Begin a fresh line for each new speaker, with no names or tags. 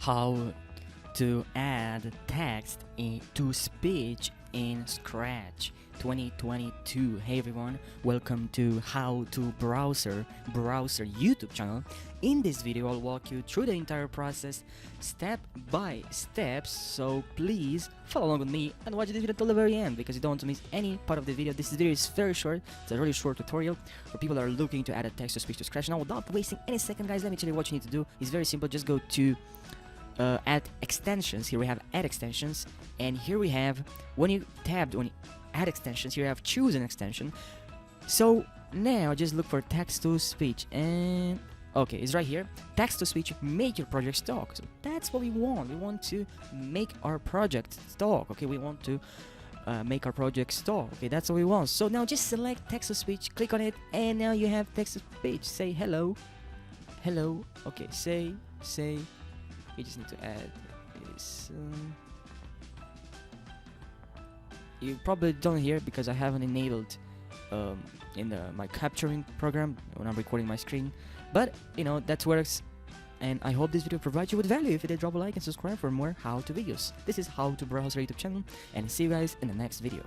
how to add text to speech in Scratch 2022. Hey everyone, welcome to How to Browser YouTube channel. In this video I'll walk you through the entire process step by step, so please follow along with me and watch this video till the very end because you don't want to miss any part of the video. This video is very short. It's a really short tutorial for people that are looking to add a text to speech to Scratch. Now without wasting any second, guys, let me tell you what you need to do. It's very simple. Just go to add extensions. Here we have add extensions, and here we have, when you add extensions, here you have choose an extension. So now just look for text to speech, and okay, it's right here. Text to speech, make your project talk. So that's what we want. We want to make our project talk. Okay, we want to make our projects talk. Okay, that's what we want. So now just select text to speech, click on it, and now you have text to speech. Say hello. Okay, say. You just need to add this. You probably don't hear because I haven't enabled in my capturing program when I'm recording my screen. But you know, that works, and I hope this video provides you with value. If you did, drop a like and subscribe for more how-to videos. This is How to Browser YouTube channel, and see you guys in the next video.